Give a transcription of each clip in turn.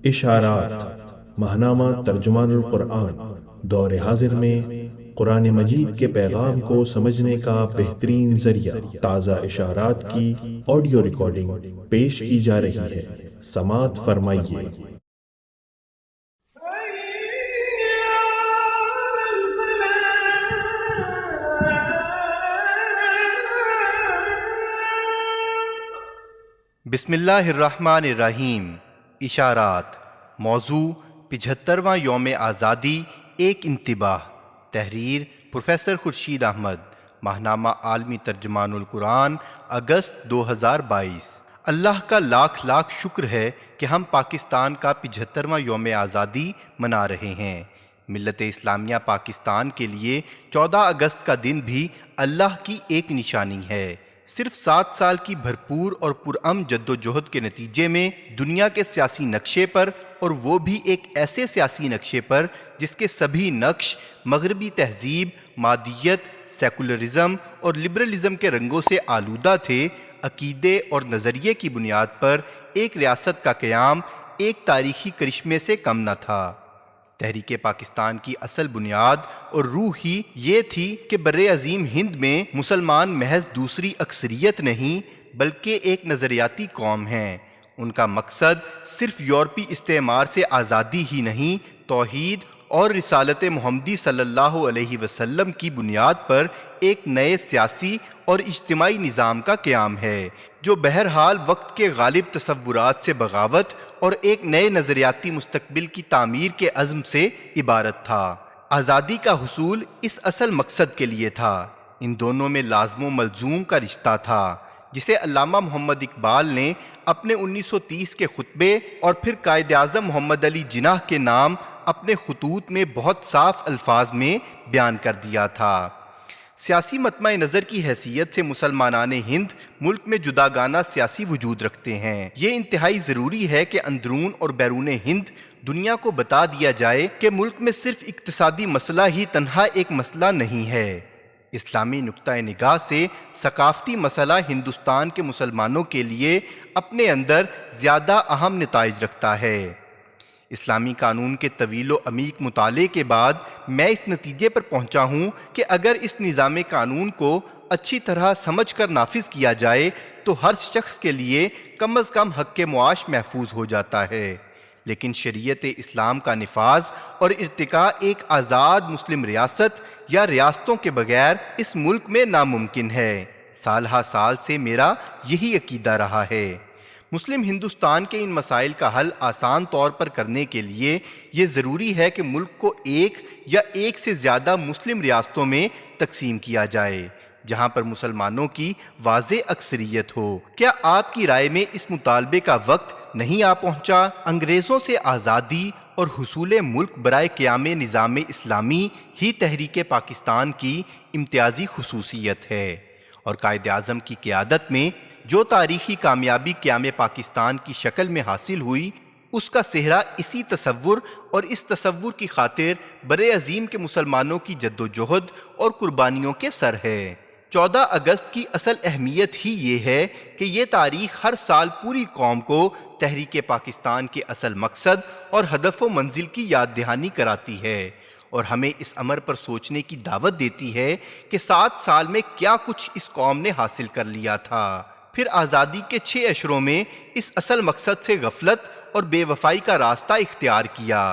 اشارات ماہنامہ ترجمان القرآن دور حاضر میں قرآن مجید کے پیغام کو سمجھنے کا بہترین ذریعہ تازہ اشارات کی آڈیو ریکارڈنگ پیش کی جا رہی ہے۔ سماعت فرمائیے۔ بسم اللہ الرحمن الرحیم۔ اشارات۔ موضوع 75واں یوم آزادی، ایک انتباہ۔ تحریر پروفیسر خورشید احمد۔ ماہنامہ عالمی ترجمان القرآن، اگست 2022۔ اللہ کا لاکھ لاکھ شکر ہے کہ ہم پاکستان کا 75واں یوم آزادی منا رہے ہیں۔ ملت اسلامیہ پاکستان کے لیے 14 اگست کا دن بھی اللہ کی ایک نشانی ہے۔ صرف 7 سال کی بھرپور اور پرامن جد و جہد کے نتیجے میں دنیا کے سیاسی نقشے پر، اور وہ بھی ایک ایسے سیاسی نقشے پر جس کے سبھی نقش مغربی تہذیب، مادیت، سیکولرزم اور لبرلزم کے رنگوں سے آلودہ تھے، عقیدے اور نظریے کی بنیاد پر ایک ریاست کا قیام ایک تاریخی کرشمے سے کم نہ تھا۔ تحریک پاکستان کی اصل بنیاد اور روح ہی یہ تھی کہ بر عظیم ہند میں مسلمان محض دوسری اکثریت نہیں بلکہ ایک نظریاتی قوم ہیں۔ ان کا مقصد صرف یورپی استعمار سے آزادی ہی نہیں، توحید اور رسالت محمدی صلی اللہ علیہ وسلم کی بنیاد پر ایک نئے سیاسی اور اجتماعی نظام کا قیام ہے، جو بہرحال وقت کے غالب تصورات سے بغاوت اور ایک نئے نظریاتی مستقبل کی تعمیر کے عزم سے عبارت تھا۔ آزادی کا حصول اس اصل مقصد کے لیے تھا۔ ان دونوں میں لازم و ملزوم کا رشتہ تھا، جسے علامہ محمد اقبال نے اپنے 1930 کے خطبے اور پھر قائد اعظم محمد علی جناح کے نام اپنے خطوط میں بہت صاف الفاظ میں بیان کر دیا تھا۔ سیاسی مطمع نظر کی حیثیت سے مسلمانان ہند ملک میں جداگانہ سیاسی وجود رکھتے ہیں۔ یہ انتہائی ضروری ہے کہ اندرون اور بیرون ہند دنیا کو بتا دیا جائے کہ ملک میں صرف اقتصادی مسئلہ ہی تنہا ایک مسئلہ نہیں ہے۔ اسلامی نقطۂ نگاہ سے ثقافتی مسئلہ ہندوستان کے مسلمانوں کے لیے اپنے اندر زیادہ اہم نتائج رکھتا ہے۔ اسلامی قانون کے طویل و عمیق مطالعے کے بعد میں اس نتیجے پر پہنچا ہوں کہ اگر اس نظام قانون کو اچھی طرح سمجھ کر نافذ کیا جائے تو ہر شخص کے لیے کم از کم حق معاش محفوظ ہو جاتا ہے، لیکن شریعت اسلام کا نفاذ اور ارتقاء ایک آزاد مسلم ریاست یا ریاستوں کے بغیر اس ملک میں ناممکن ہے۔ سال ہا سال سے میرا یہی عقیدہ رہا ہے۔ مسلم ہندوستان کے ان مسائل کا حل آسان طور پر کرنے کے لیے یہ ضروری ہے کہ ملک کو ایک یا ایک سے زیادہ مسلم ریاستوں میں تقسیم کیا جائے، جہاں پر مسلمانوں کی واضح اکثریت ہو۔ کیا آپ کی رائے میں اس مطالبے کا وقت نہیں آ پہنچا؟ انگریزوں سے آزادی اور حصول ملک برائے قیام نظام اسلامی ہی تحریک پاکستان کی امتیازی خصوصیت ہے، اور قائد اعظم کی قیادت میں جو تاریخی کامیابی قیام پاکستان کی شکل میں حاصل ہوئی، اس کا سہرا اسی تصور اور اس تصور کی خاطر بر عظیم کے مسلمانوں کی جد و جہد اور قربانیوں کے سر ہے۔ 14 اگست کی اصل اہمیت ہی یہ ہے کہ یہ تاریخ ہر سال پوری قوم کو تحریک پاکستان کے اصل مقصد اور ہدف و منزل کی یاد دہانی کراتی ہے، اور ہمیں اس امر پر سوچنے کی دعوت دیتی ہے کہ 7 سال میں کیا کچھ اس قوم نے حاصل کر لیا تھا، پھر آزادی کے 6 اشروں میں اس اصل مقصد سے غفلت اور بے وفائی کا راستہ اختیار کیا،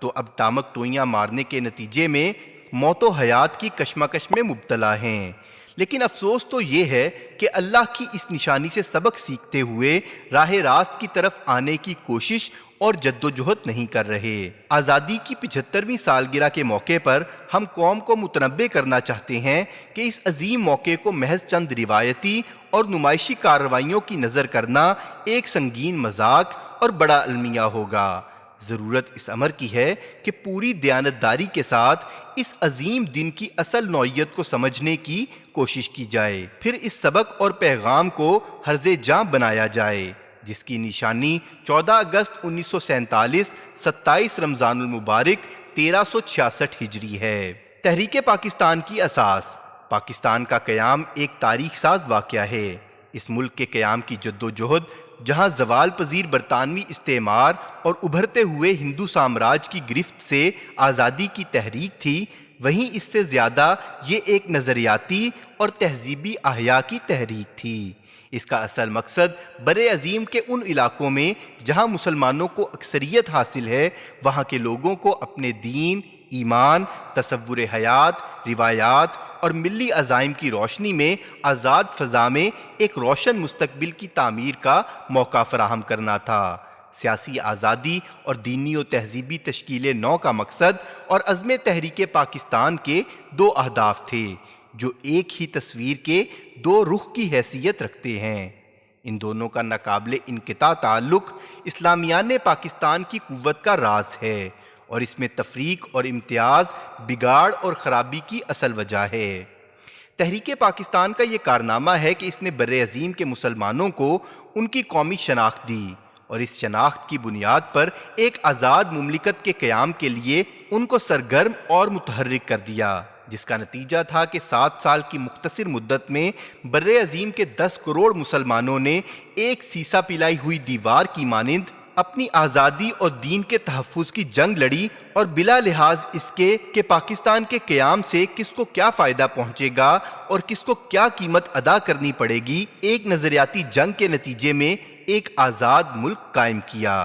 تو اب ٹامک ٹوئیاں مارنے کے نتیجے میں موت و حیات کی کشمکش میں مبتلا ہیں۔ لیکن افسوس تو یہ ہے کہ اللہ کی اس نشانی سے سبق سیکھتے ہوئے راہ راست کی طرف آنے کی کوشش اور جد و جہد نہیں کر رہے۔ آزادی کی 75ویں سالگرہ کے موقع پر ہم قوم کو متنبہ کرنا چاہتے ہیں کہ اس عظیم موقع کو محض چند روایتی اور نمائشی کارروائیوں کی نظر کرنا ایک سنگین مذاق اور بڑا المیہ ہوگا۔ ضرورت اس امر کی ہے کہ پوری دیانتداری کے ساتھ اس عظیم دن کی اصل نوعیت کو سمجھنے کی کوشش کی جائے، پھر اس سبق اور پیغام کو حرز جاں بنایا جائے، جس کی نشانی 14 اگست 1947 27 رمضان المبارک 1366 ہجری ہے۔ تحریک پاکستان کی اساس۔ پاکستان کا قیام ایک تاریخ ساز واقعہ ہے۔ اس ملک کے قیام کی جدوجہد جہاں زوال پذیر برطانوی استعمار اور ابھرتے ہوئے ہندو سامراج کی گرفت سے آزادی کی تحریک تھی، وہیں اس سے زیادہ یہ ایک نظریاتی اور تہذیبی احیاء کی تحریک تھی۔ اس کا اصل مقصد بر عظیم کے ان علاقوں میں جہاں مسلمانوں کو اکثریت حاصل ہے، وہاں کے لوگوں کو اپنے دین، ایمان، تصور حیات، روایات اور ملی عزائم کی روشنی میں آزاد فضا میں ایک روشن مستقبل کی تعمیر کا موقع فراہم کرنا تھا۔ سیاسی آزادی اور دینی و تہذیبی تشکیل نو کا مقصد اور عزم تحریک پاکستان کے دو اہداف تھے جو ایک ہی تصویر کے دو رخ کی حیثیت رکھتے ہیں۔ ان دونوں کا ناقابل انقطاع تعلق اسلامیان پاکستان کی قوت کا راز ہے، اور اس میں تفریق اور امتیاز بگاڑ اور خرابی کی اصل وجہ ہے۔ تحریک پاکستان کا یہ کارنامہ ہے کہ اس نے بر عظیم کے مسلمانوں کو ان کی قومی شناخت دی، اور اس شناخت کی بنیاد پر ایک آزاد مملکت کے قیام کے لیے ان کو سرگرم اور متحرک کر دیا، جس کا نتیجہ تھا کہ 7 سال کی مختصر مدت میں بر عظیم کے 10 کروڑ مسلمانوں نے ایک سیسا پلائی ہوئی دیوار کی مانند اپنی آزادی اور دین کے تحفظ کی جنگ لڑی، اور بلا لحاظ اس کے کہ پاکستان کے قیام سے کس کو کیا فائدہ پہنچے گا اور کس کو کیا قیمت ادا کرنی پڑے گی، ایک نظریاتی جنگ کے نتیجے میں ایک آزاد ملک قائم کیا۔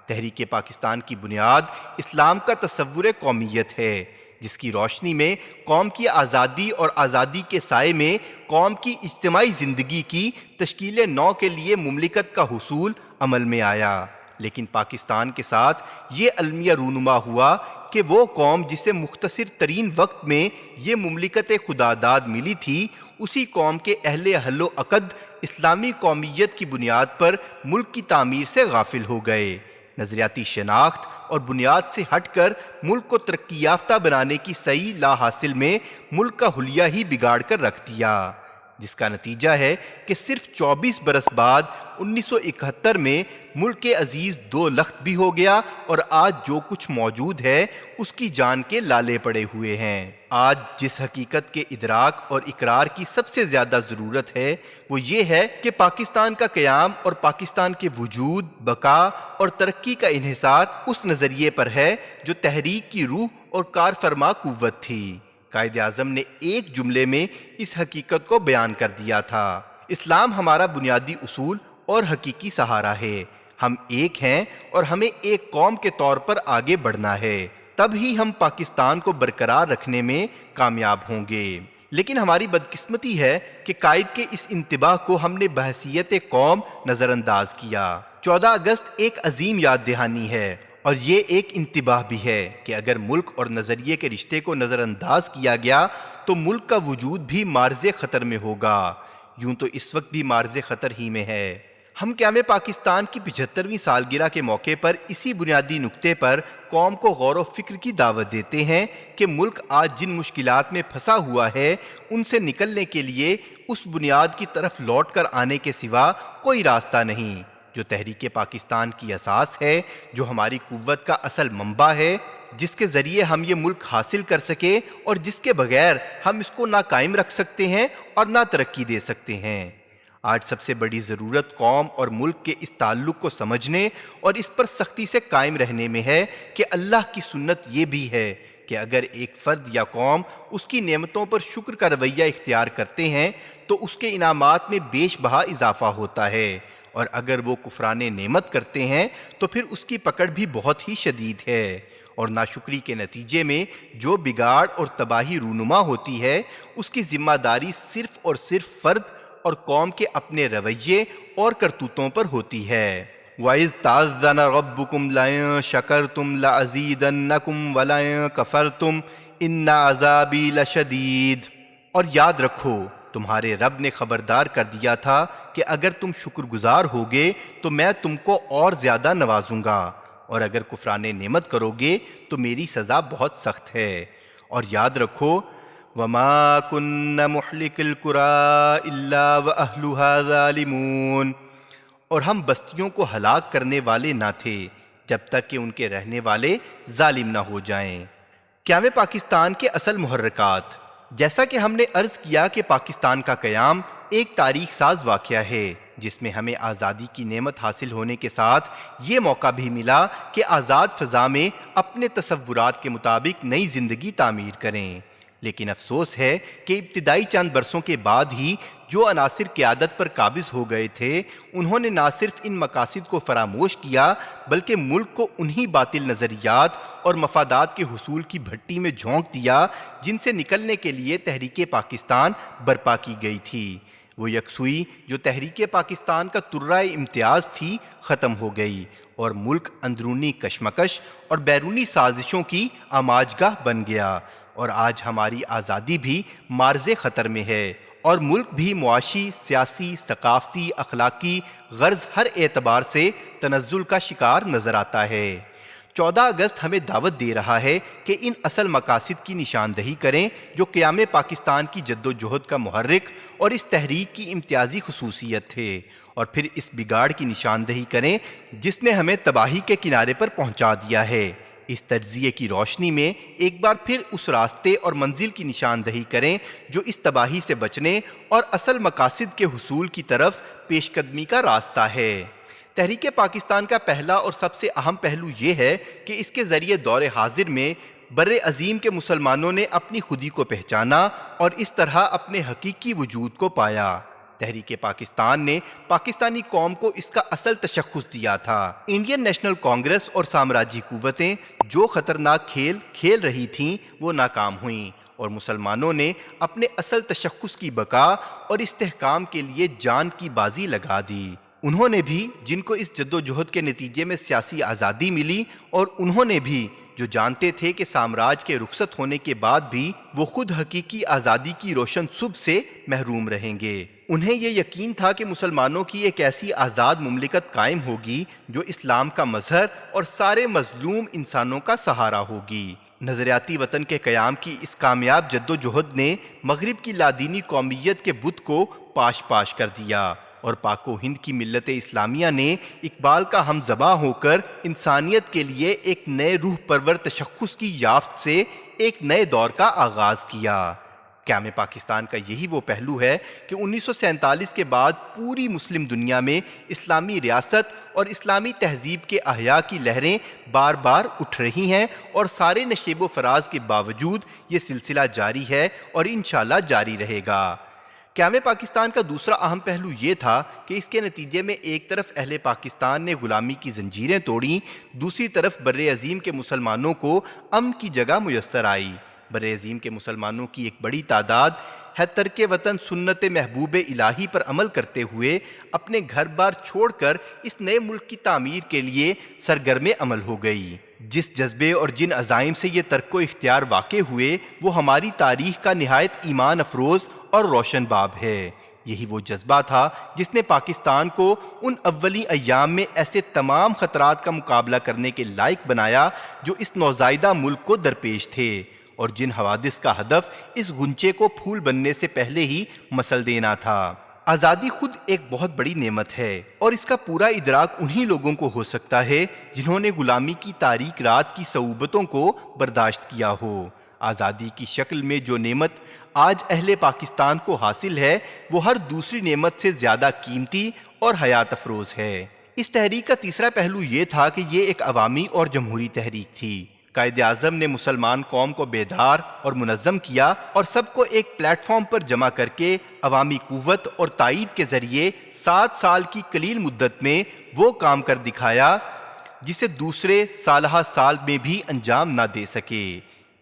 تحریک پاکستان کی بنیاد اسلام کا تصور قومیت ہے، جس کی روشنی میں قوم کی آزادی اور آزادی کے سائے میں قوم کی اجتماعی زندگی کی تشکیل نو کے لیے مملکت کا حصول عمل میں آیا۔ لیکن پاکستان کے ساتھ یہ المیہ رونما ہوا کہ وہ قوم جسے مختصر ترین وقت میں یہ مملکت خداداد ملی تھی، اسی قوم کے اہل حل و عقد اسلامی قومیت کی بنیاد پر ملک کی تعمیر سے غافل ہو گئے۔ نظریاتی شناخت اور بنیاد سے ہٹ کر ملک کو ترقی یافتہ بنانے کی صحیح لا حاصل میں ملک کا حلیہ ہی بگاڑ کر رکھ دیا، جس کا نتیجہ ہے کہ صرف 24 برس بعد 1971 میں ملک عزیز 2 لخت بھی ہو گیا، اور آج جو کچھ موجود ہے اس کی جان کے لالے پڑے ہوئے ہیں۔ آج جس حقیقت کے ادراک اور اقرار کی سب سے زیادہ ضرورت ہے وہ یہ ہے کہ پاکستان کا قیام اور پاکستان کے وجود، بقا اور ترقی کا انحصار اس نظریے پر ہے جو تحریک کی روح اور کار فرما قوت تھی۔ قائد اعظم نے ایک جملے میں اس حقیقت کو بیان کر دیا تھا: اسلام ہمارا بنیادی اصول اور حقیقی سہارا ہے، ہم ایک ہیں اور ہمیں ایک قوم کے طور پر آگے بڑھنا ہے، تب ہی ہم پاکستان کو برقرار رکھنے میں کامیاب ہوں گے۔ لیکن ہماری بدقسمتی ہے کہ قائد کے اس انتباہ کو ہم نے بحیثیت قوم نظر انداز کیا۔ 14 اگست ایک عظیم یاد دہانی ہے، اور یہ ایک انتباہ بھی ہے کہ اگر ملک اور نظریے کے رشتے کو نظر انداز کیا گیا تو ملک کا وجود بھی معرض خطر میں ہوگا۔ یوں تو اس وقت بھی معرض خطر ہی میں ہے۔ ہم قیام پاکستان کی 75ویں سالگرہ کے موقع پر اسی بنیادی نقطے پر قوم کو غور و فکر کی دعوت دیتے ہیں کہ ملک آج جن مشکلات میں پھنسا ہوا ہے ان سے نکلنے کے لیے اس بنیاد کی طرف لوٹ کر آنے کے سوا کوئی راستہ نہیں جو تحریک پاکستان کی اساس ہے، جو ہماری قوت کا اصل منبع ہے، جس کے ذریعے ہم یہ ملک حاصل کر سکے اور جس کے بغیر ہم اس کو نہ قائم رکھ سکتے ہیں اور نہ ترقی دے سکتے ہیں۔ آج سب سے بڑی ضرورت قوم اور ملک کے اس تعلق کو سمجھنے اور اس پر سختی سے قائم رہنے میں ہے کہ اللہ کی سنت یہ بھی ہے کہ اگر ایک فرد یا قوم اس کی نعمتوں پر شکر کا رویہ اختیار کرتے ہیں تو اس کے انعامات میں بیش بہا اضافہ ہوتا ہے، اور اگر وہ کفران نعمت کرتے ہیں تو پھر اس کی پکڑ بھی بہت ہی شدید ہے، اور ناشکری کے نتیجے میں جو بگاڑ اور تباہی رونما ہوتی ہے اس کی ذمہ داری صرف اور صرف فرد اور قوم کے اپنے رویے اور کرتوتوں پر ہوتی ہے۔ وَإِذْ تَأَذَّنَ رَبُّكُمْ لَئِن شَكَرْتُمْ لَأَزِيدَنَّكُمْ وَلَئِن كَفَرْتُمْ إِنَّ عَذَابِي لَشَدِيدٌ، اور یاد رکھو تمہارے رب نے خبردار کر دیا تھا کہ اگر تم شکر گزار ہوگے تو میں تم کو اور زیادہ نوازوں گا، اور اگر کفران نعمت کرو گے تو میری سزا بہت سخت ہے۔ اور یاد رکھو وَمَا كُنَّ مُحْلِكِ الْقُرَىٰ إِلَّا وَأَهْلُهَا ظَالِمُونَ، اور ہم بستیوں کو ہلاک کرنے والے نہ تھے جب تک کہ ان کے رہنے والے ظالم نہ ہو جائیں۔ قیام پاکستان کے اصل محرکات۔ جیسا کہ ہم نے عرض کیا کہ پاکستان کا قیام ایک تاریخ ساز واقعہ ہے جس میں ہمیں آزادی کی نعمت حاصل ہونے کے ساتھ یہ موقع بھی ملا کہ آزاد فضا میں اپنے تصورات کے مطابق نئی زندگی تعمیر کریں۔ لیکن افسوس ہے کہ ابتدائی چند برسوں کے بعد ہی جو عناصر قیادت پر قابض ہو گئے تھے انہوں نے نہ صرف ان مقاصد کو فراموش کیا بلکہ ملک کو انہی باطل نظریات اور مفادات کے حصول کی بھٹی میں جھونک دیا جن سے نکلنے کے لیے تحریک پاکستان برپا کی گئی تھی۔ وہ یکسوئی جو تحریک پاکستان کا ترہ امتیاز تھی ختم ہو گئی اور ملک اندرونی کشمکش اور بیرونی سازشوں کی آماجگاہ بن گیا، اور آج ہماری آزادی بھی معرض خطر میں ہے اور ملک بھی معاشی، سیاسی، ثقافتی، اخلاقی غرض ہر اعتبار سے تنزل کا شکار نظر آتا ہے۔ 14 اگست ہمیں دعوت دے رہا ہے کہ ان اصل مقاصد کی نشاندہی کریں جو قیام پاکستان کی جد و جہد کا محرک اور اس تحریک کی امتیازی خصوصیت تھے، اور پھر اس بگاڑ کی نشاندہی کریں جس نے ہمیں تباہی کے کنارے پر پہنچا دیا ہے۔ اس تجزیے کی روشنی میں ایک بار پھر اس راستے اور منزل کی نشاندہی کریں جو اس تباہی سے بچنے اور اصل مقاصد کے حصول کی طرف پیش قدمی کا راستہ ہے۔ تحریک پاکستان کا پہلا اور سب سے اہم پہلو یہ ہے کہ اس کے ذریعے دور حاضر میں بر عظیم کے مسلمانوں نے اپنی خودی کو پہچانا اور اس طرح اپنے حقیقی وجود کو پایا۔ تحریک پاکستان نے پاکستانی قوم کو اس کا اصل تشخص دیا تھا۔ انڈین نیشنل کانگریس اور سامراجی قوتیں جو خطرناک کھیل کھیل رہی تھیں وہ ناکام ہوئیں، اور مسلمانوں نے اپنے اصل تشخص کی بقا اور استحکام کے لیے جان کی بازی لگا دی۔ انہوں نے بھی جن کو اس جد و جہد کے نتیجے میں سیاسی آزادی ملی، اور انہوں نے بھی جو جانتے تھے کہ سامراج کے رخصت ہونے کے بعد بھی وہ خود حقیقی آزادی کی روشن صبح سے محروم رہیں گے۔ انہیں یہ یقین تھا کہ مسلمانوں کی ایک ایسی آزاد مملکت قائم ہوگی جو اسلام کا مظہر اور سارے مظلوم انسانوں کا سہارا ہوگی۔ نظریاتی وطن کے قیام کی اس کامیاب جد و جہد نے مغرب کی لادینی قومیت کے بت کو پاش پاش کر دیا، اور پاک و ہند کی ملت اسلامیہ نے اقبال کا ہم زباں ہو کر انسانیت کے لیے ایک نئے روح پرور تشخص کی یافت سے ایک نئے دور کا آغاز کیا۔ قیام پاکستان کا یہی وہ پہلو ہے کہ 1947 کے بعد پوری مسلم دنیا میں اسلامی ریاست اور اسلامی تہذیب کے احیاء کی لہریں بار بار اٹھ رہی ہیں، اور سارے نشیب و فراز کے باوجود یہ سلسلہ جاری ہے اور انشاءاللہ جاری رہے گا۔ قیام پاکستان کا دوسرا اہم پہلو یہ تھا کہ اس کے نتیجے میں ایک طرف اہل پاکستان نے غلامی کی زنجیریں توڑیں، دوسری طرف بر عظیم کے مسلمانوں کو امن کی جگہ میسر آئی۔ بر عظیم کے مسلمانوں کی ایک بڑی تعداد ہے ترک وطن سنت محبوب الہی پر عمل کرتے ہوئے اپنے گھر بار چھوڑ کر اس نئے ملک کی تعمیر کے لیے سرگرم عمل ہو گئی۔ جس جذبے اور جن عزائم سے یہ ترک و اختیار واقع ہوئے وہ ہماری تاریخ کا نہایت ایمان افروز اور روشن باب ہے۔ یہی وہ جذبہ تھا جس نے پاکستان کو ان اولین ایام میں ایسے تمام خطرات کا مقابلہ کرنے کے لائق بنایا جو اس نوزائیدہ ملک کو درپیش تھے، اور جن حوادث کا ہدف اس غنچے کو پھول بننے سے پہلے ہی مسل دینا تھا۔ آزادی خود ایک بہت بڑی نعمت ہے، اور اس کا پورا ادراک انہی لوگوں کو ہو سکتا ہے جنہوں نے غلامی کی تاریک رات کی صعوبتوں کو برداشت کیا ہو۔ آزادی کی شکل میں جو نعمت آج اہل پاکستان کو حاصل ہے وہ ہر دوسری نعمت سے زیادہ قیمتی اور حیات افروز ہے۔ اس تحریک کا تیسرا پہلو یہ تھا کہ یہ ایک عوامی اور جمہوری تحریک تھی۔ قائد اعظم نے مسلمان قوم کو بیدار اور منظم کیا اور سب کو ایک پلیٹ فارم پر جمع کر کے عوامی قوت اور تائید کے ذریعے 7 سال کی قلیل مدت میں وہ کام کر دکھایا جسے دوسرے سالہ سال میں بھی انجام نہ دے سکے۔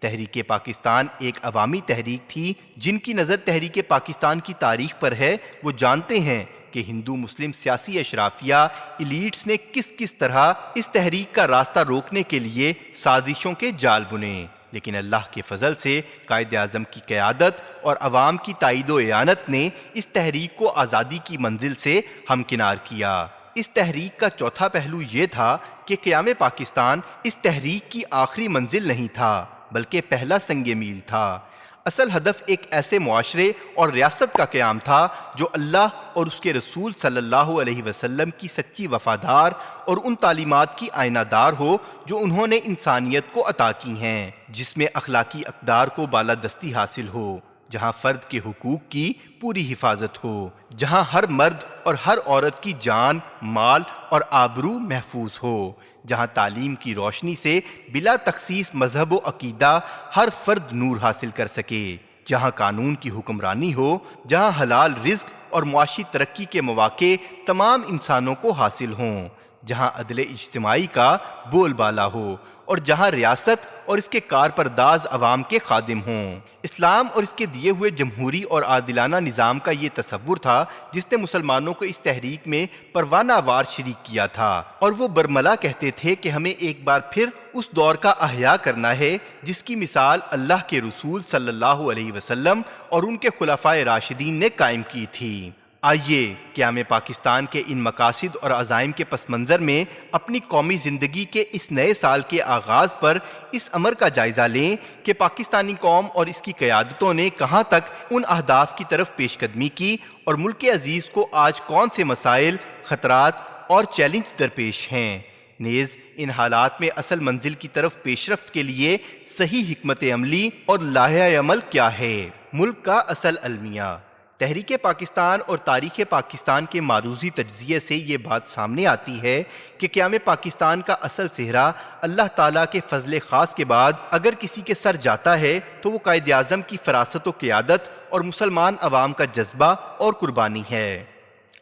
تحریک پاکستان ایک عوامی تحریک تھی۔ جن کی نظر تحریک پاکستان کی تاریخ پر ہے وہ جانتے ہیں کہ ہندو مسلم سیاسی اشرافیہ ایلیٹس نے کس طرح اس تحریک کا راستہ روکنے کے لیے سازشوں کے جال بنے، لیکن اللہ کے فضل سے قائد اعظم کی قیادت اور عوام کی تائید و اعانت نے اس تحریک کو آزادی کی منزل سے ہمکنار کیا۔ اس تحریک کا چوتھا پہلو یہ تھا کہ قیام پاکستان اس تحریک کی آخری منزل نہیں تھا بلکہ پہلا سنگ میل تھا۔ اصل ہدف ایک ایسے معاشرے اور ریاست کا قیام تھا جو اللہ اور اس کے رسول صلی اللہ علیہ وسلم کی سچی وفادار اور ان تعلیمات کی آئینہ دار ہو جو انہوں نے انسانیت کو عطا کی ہیں، جس میں اخلاقی اقدار کو بالادستی حاصل ہو، جہاں فرد کے حقوق کی پوری حفاظت ہو، جہاں ہر مرد اور ہر عورت کی جان، مال اور آبرو محفوظ ہو، جہاں تعلیم کی روشنی سے بلا تخصیص مذہب و عقیدہ ہر فرد نور حاصل کر سکے، جہاں قانون کی حکمرانی ہو، جہاں حلال رزق اور معاشی ترقی کے مواقع تمام انسانوں کو حاصل ہوں، جہاں عدل اجتماعی کا بول بالا ہو اور جہاں ریاست اور اس کے کارپرداز عوام کے خادم ہوں۔ اسلام اور اس کے دیے ہوئے جمہوری اور عادلانہ نظام کا یہ تصور تھا جس نے مسلمانوں کو اس تحریک میں پروانہ وار شریک کیا تھا، اور وہ برملا کہتے تھے کہ ہمیں ایک بار پھر اس دور کا احیاء کرنا ہے جس کی مثال اللہ کے رسول صلی اللہ علیہ وسلم اور ان کے خلفائے راشدین نے قائم کی تھی۔ آئیے قیام پاکستان کے ان مقاصد اور عزائم کے پس منظر میں اپنی قومی زندگی کے اس نئے سال کے آغاز پر اس امر کا جائزہ لیں کہ پاکستانی قوم اور اس کی قیادتوں نے کہاں تک ان اہداف کی طرف پیش قدمی کی اور ملک عزیز کو آج کون سے مسائل، خطرات اور چیلنج درپیش ہیں، نیز ان حالات میں اصل منزل کی طرف پیش رفت کے لیے صحیح حکمت عملی اور لائحہ عمل کیا ہے۔ ملک کا اصل المیہ۔ تحریک پاکستان اور تاریخ پاکستان کے معروضی تجزیے سے یہ بات سامنے آتی ہے کہ قیام پاکستان کا اصل صحرا اللہ تعالیٰ کے فضل خاص کے بعد اگر کسی کے سر جاتا ہے تو وہ قائد اعظم کی فراست و قیادت اور مسلمان عوام کا جذبہ اور قربانی ہے۔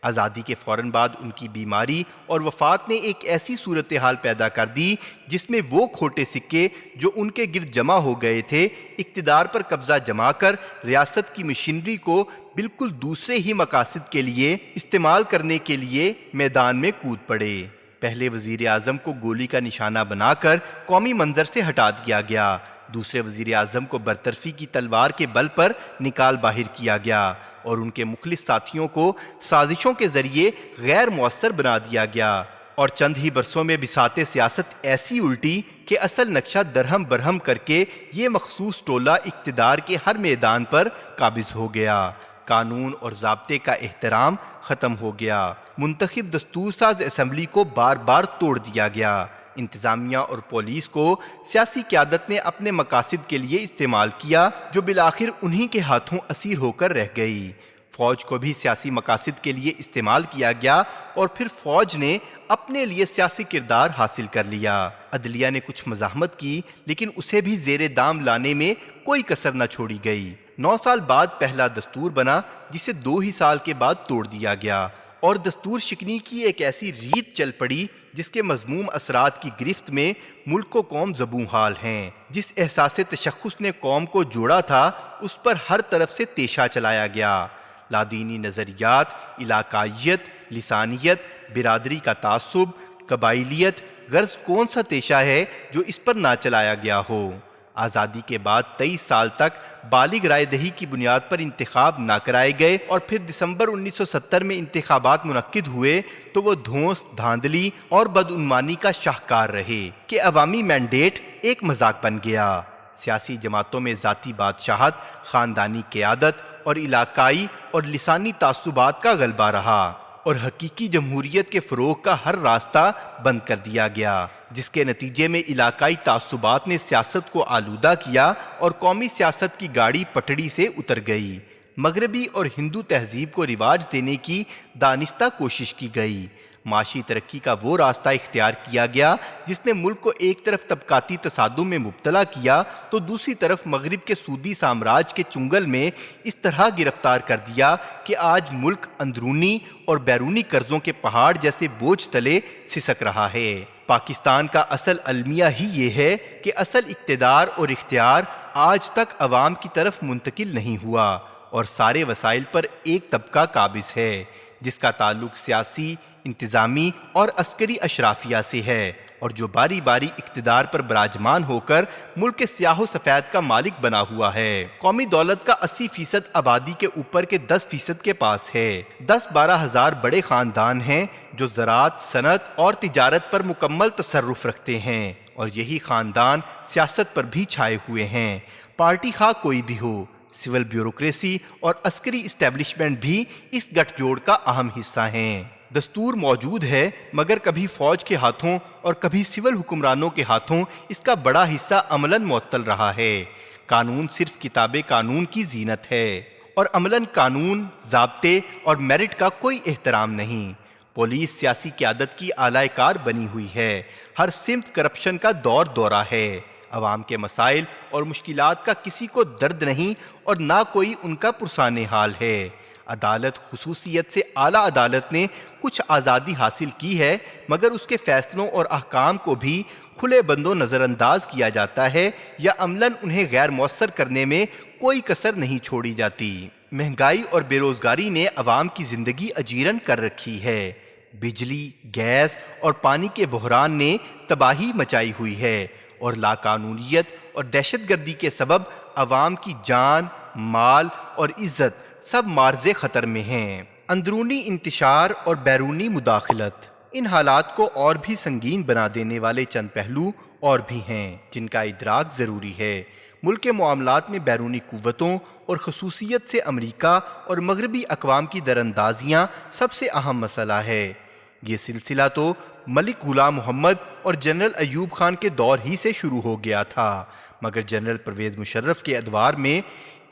آزادی کے فوراً بعد ان کی بیماری اور وفات نے ایک ایسی صورتحال پیدا کر دی جس میں وہ کھوٹے سکے جو ان کے گرد جمع ہو گئے تھے اقتدار پر قبضہ جما کر ریاست کی مشینری کو بالکل دوسرے ہی مقاصد کے لیے استعمال کرنے کے لیے میدان میں کود پڑے۔ پہلے وزیر اعظم کو گولی کا نشانہ بنا کر قومی منظر سے ہٹا دیا گیا، دوسرے وزیر اعظم کو برطرفی کی تلوار کے بل پر نکال باہر کیا گیا اور ان کے مخلص ساتھیوں کو سازشوں کے ذریعے غیر مؤثر بنا دیا گیا، اور چند ہی برسوں میں بساط سیاست ایسی الٹی کہ اصل نقشہ درہم برہم کر کے یہ مخصوص ٹولہ اقتدار کے ہر میدان پر قابض ہو گیا۔ قانون اور ضابطے کا احترام ختم ہو گیا، منتخب دستور ساز اسمبلی کو بار بار توڑ دیا گیا، انتظامیہ اور پولیس کو سیاسی قیادت نے اپنے مقاصد کے لیے استعمال کیا جو بالآخر انہی کے ہاتھوں اسیر ہو کر رہ گئی۔ فوج کو بھی سیاسی مقاصد کے لیے استعمال کیا گیا اور پھر فوج نے اپنے لیے سیاسی کردار حاصل کر لیا۔ عدلیہ نے کچھ مزاحمت کی لیکن اسے بھی زیر دام لانے میں کوئی کسر نہ چھوڑی گئی۔ 9 سال بعد پہلا دستور بنا جسے 2 ہی سال کے بعد توڑ دیا گیا، اور دستور شکنی کی ایک ایسی ریت چل پڑی جس کے مذموم اثرات کی گرفت میں ملک و قوم زبوں حال ہیں۔ جس احساس تشخص نے قوم کو جوڑا تھا اس پر ہر طرف سے تیشہ چلایا گیا۔ لادینی نظریات، علاقائیت، لسانیت، برادری کا تعصب، قبائلیت، غرض کون سا تیشہ ہے جو اس پر نہ چلایا گیا ہو؟ آزادی کے بعد 23 سال تک بالغ رائے دہی کی بنیاد پر انتخاب نہ کرائے گئے اور پھر دسمبر 1970 میں انتخابات منعقد ہوئے تو وہ دھونس، دھاندلی اور بدعنوانی کا شاہکار رہے کہ عوامی مینڈیٹ ایک مذاق بن گیا۔ سیاسی جماعتوں میں ذاتی بادشاہت، خاندانی قیادت اور علاقائی اور لسانی تعصبات کا غلبہ رہا، اور حقیقی جمہوریت کے فروغ کا ہر راستہ بند کر دیا گیا، جس کے نتیجے میں علاقائی تعصبات نے سیاست کو آلودہ کیا اور قومی سیاست کی گاڑی پٹڑی سے اتر گئی۔ مغربی اور ہندو تہذیب کو رواج دینے کی دانستہ کوشش کی گئی۔ معاشی ترقی کا وہ راستہ اختیار کیا گیا جس نے ملک کو ایک طرف طبقاتی تصادم میں مبتلا کیا تو دوسری طرف مغرب کے سودی سامراج کے چنگل میں اس طرح گرفتار کر دیا کہ آج ملک اندرونی اور بیرونی قرضوں کے پہاڑ جیسے بوجھ تلے سسک رہا ہے۔ پاکستان کا اصل المیہ ہی یہ ہے کہ اصل اقتدار اور اختیار آج تک عوام کی طرف منتقل نہیں ہوا، اور سارے وسائل پر ایک طبقہ قابض ہے جس کا تعلق سیاسی، انتظامی اور عسکری اشرافیہ سے ہے، اور جو باری باری اقتدار پر براجمان ہو کر ملک کے سیاہ و سفید کا مالک بنا ہوا ہے۔ قومی دولت کا 80% آبادی کے اوپر کے 10% کے پاس ہے۔ 10-12 ہزار بڑے خاندان ہیں جو زراعت، صنعت اور تجارت پر مکمل تصرف رکھتے ہیں، اور یہی خاندان سیاست پر بھی چھائے ہوئے ہیں۔ پارٹی خواہ کوئی بھی ہو، سول بیوروکریسی اور عسکری اسٹیبلشمنٹ بھی اس گٹھ جوڑ کا اہم حصہ ہیں۔ دستور موجود ہے مگر کبھی فوج کے ہاتھوں اور کبھی سول حکمرانوں کے ہاتھوں اس کا بڑا حصہ عملاً معطل رہا ہے۔ قانون صرف کتاب قانون کی زینت ہے اور عملاً قانون، ضابطے اور میرٹ کا کوئی احترام نہیں۔ پولیس سیاسی قیادت کی اعلی کار بنی ہوئی ہے، ہر سمت کرپشن کا دورہ ہے، عوام کے مسائل اور مشکلات کا کسی کو درد نہیں اور نہ کوئی ان کا پرسان حال ہے۔ عدالت خصوصیت سے اعلیٰ عدالت نے کچھ آزادی حاصل کی ہے مگر اس کے فیصلوں اور احکام کو بھی کھلے بندوں نظر انداز کیا جاتا ہے یا عملاً انہیں غیر مؤثر کرنے میں کوئی کسر نہیں چھوڑی جاتی۔ مہنگائی اور بے روزگاری نے عوام کی زندگی اجیرن کر رکھی ہے۔ بجلی، گیس اور پانی کے بحران نے تباہی مچائی ہوئی ہے اور لاقانونیت اور دہشت گردی کے سبب عوام کی جان، مال اور عزت سب معرض خطر میں ہیں۔ اندرونی انتشار اور بیرونی مداخلت، ان حالات کو اور بھی سنگین بنا دینے والے چند پہلو اور بھی ہیں جن کا ادراک ضروری ہے۔ ملک کے معاملات میں بیرونی قوتوں اور خصوصیت سے امریکہ اور مغربی اقوام کی دراندازیاں سب سے اہم مسئلہ ہے۔ یہ سلسلہ تو ملک غلام محمد اور جنرل ایوب خان کے دور ہی سے شروع ہو گیا تھا مگر جنرل پرویز مشرف کے ادوار میں